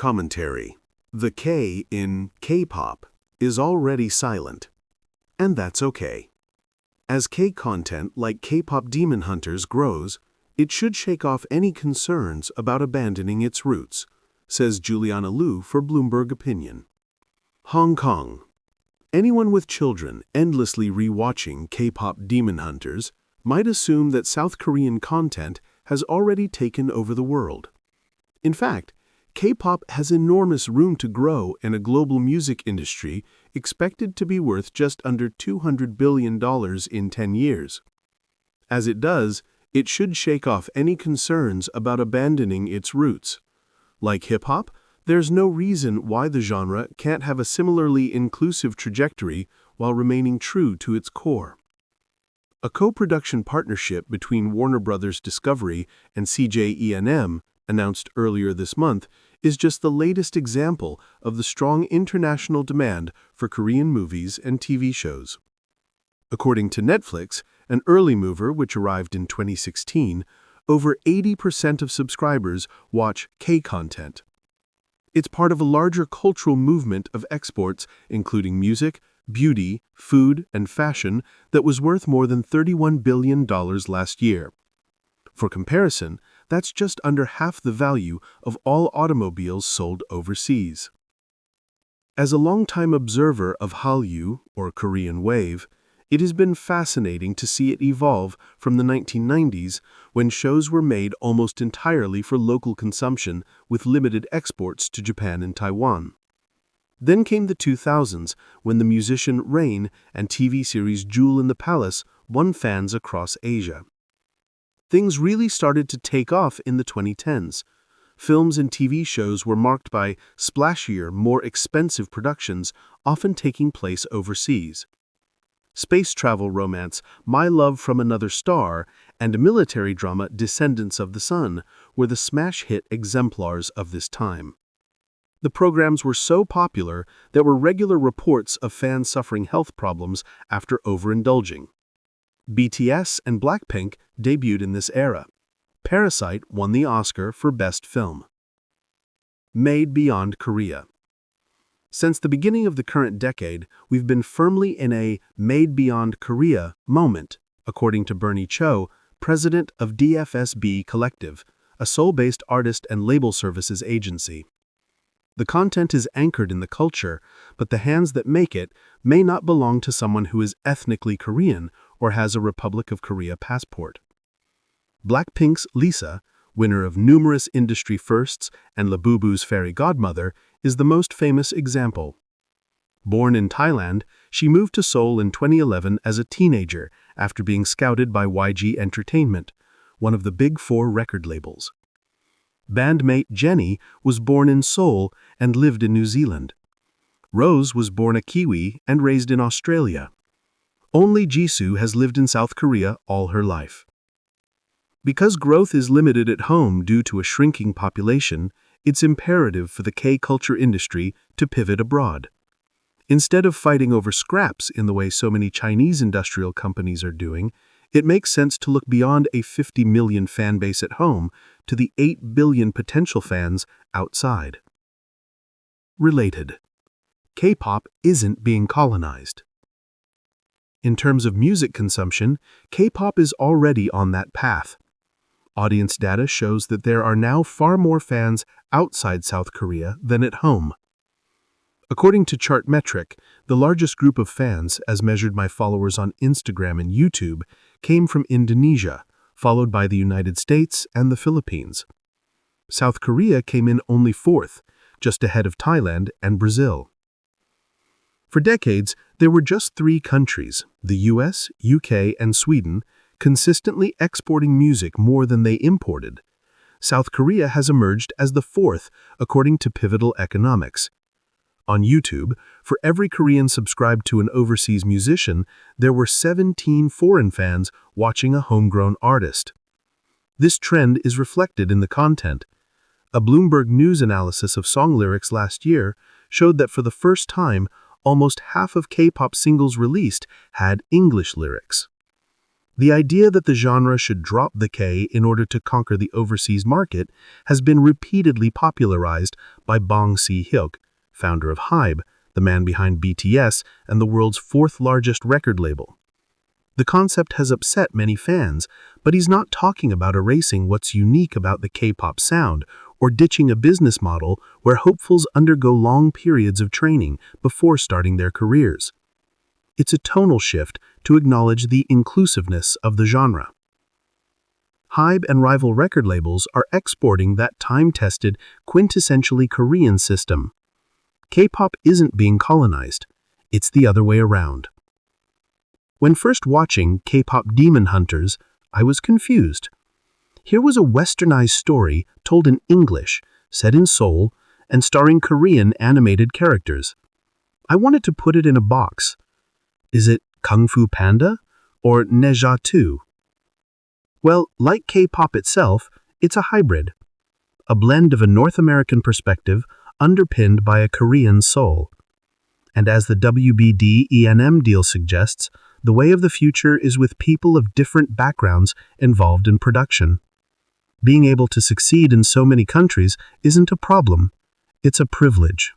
commentary. The K in K-pop is already silent, and that's okay. As K-content like K-pop Demon Hunters grows, it should shake off any concerns about abandoning its roots, says Juliana Liu for Bloomberg Opinion. Hong Kong. Anyone with children endlessly re-watching K-pop Demon Hunters might assume that South Korean content has already taken over the world. In fact, K-pop has enormous room to grow in a global music industry expected to be worth just under $200 billion in 10 years. As it does, it should shake off any concerns about abandoning its roots. Like hip-hop, there's no reason why the genre can't have a similarly inclusive trajectory while remaining true to its core. A co-production partnership between Warner Bros. Discovery and CJENM, announced earlier this month, is just the latest example of the strong international demand for Korean movies and TV shows. According to Netflix, an early mover which arrived in 2016, over 80% of subscribers watch K-content. It's part of a larger cultural movement of exports, including music, beauty, food, and fashion, that was worth more than $31 billion last year. For comparison, that's just under half the value of all automobiles sold overseas. As a longtime observer of Hallyu, or Korean Wave, it has been fascinating to see it evolve from the 1990s, when shows were made almost entirely for local consumption with limited exports to Japan and Taiwan. Then came the 2000s, when the musician Rain and TV series Jewel in the Palace won fans across Asia. Things really started to take off in the 2010s. Films and TV shows were marked by splashier, more expensive productions, often taking place overseas. Space travel romance My Love from Another Star and military drama Descendants of the Sun were the smash hit exemplars of this time. The programs were so popular there were regular reports of fans suffering health problems after overindulging. BTS and Blackpink debuted in this era. Parasite won the Oscar for Best Film. Made Beyond Korea. Since the beginning of the current decade, we've been firmly in a Made Beyond Korea moment, according to Bernie Cho, president of DFSB Collective, a Seoul-based artist and label services agency. The content is anchored in the culture, but the hands that make it may not belong to someone who is ethnically Korean or has a Republic of Korea passport. Blackpink's Lisa, winner of numerous industry firsts and Labubu's fairy godmother, is the most famous example. Born in Thailand, she moved to Seoul in 2011 as a teenager after being scouted by YG Entertainment, one of the big four record labels. Bandmate Jennie was born in Seoul and lived in New Zealand. Rose was born a Kiwi and raised in Australia. Only Jisoo has lived in South Korea all her life. Because growth is limited at home due to a shrinking population, it's imperative for the K-culture industry to pivot abroad. Instead of fighting over scraps in the way so many Chinese industrial companies are doing, it makes sense to look beyond a 50 million fan base at home to the 8 billion potential fans outside. Related. K-pop isn't being colonized. In terms of music consumption, K-pop is already on that path. Audience data shows that there are now far more fans outside South Korea than at home. According to Chartmetric, the largest group of fans, as measured by followers on Instagram and YouTube, came from Indonesia, followed by the United States and the Philippines. South Korea came in only fourth, just ahead of Thailand and Brazil. For decades, there were just three countries, the US, UK, and Sweden, consistently exporting music more than they imported. South Korea has emerged as the fourth, according to Pivotal Economics. On YouTube, for every Korean subscribed to an overseas musician, there were 17 foreign fans watching a homegrown artist. This trend is reflected in the content. A Bloomberg News analysis of song lyrics last year showed that for the first time, almost half of K-pop singles released had English lyrics. The idea that the genre should drop the K in order to conquer the overseas market has been repeatedly popularized by Bong Si-hyuk, founder of HYBE, the man behind BTS and the world's fourth largest record label. The concept has upset many fans, but he's not talking about erasing what's unique about the K-pop sound or ditching a business model where hopefuls undergo long periods of training before starting their careers. It's a tonal shift to acknowledge the inclusiveness of the genre. HYBE and rival record labels are exporting that time-tested, quintessentially Korean system. K-pop isn't being colonized. It's the other way around. When first watching K-pop Demon Hunters, I was confused. Here was a westernized story told in English, set in Seoul, and starring Korean animated characters. I wanted to put it in a box. Is it Kung Fu Panda or Neja 2? Well, like K-pop itself, it's a hybrid. A blend of a North American perspective underpinned by a Korean soul. And as the WBD-ENM deal suggests, the way of the future is with people of different backgrounds involved in production. Being able to succeed in so many countries isn't a problem, it's a privilege.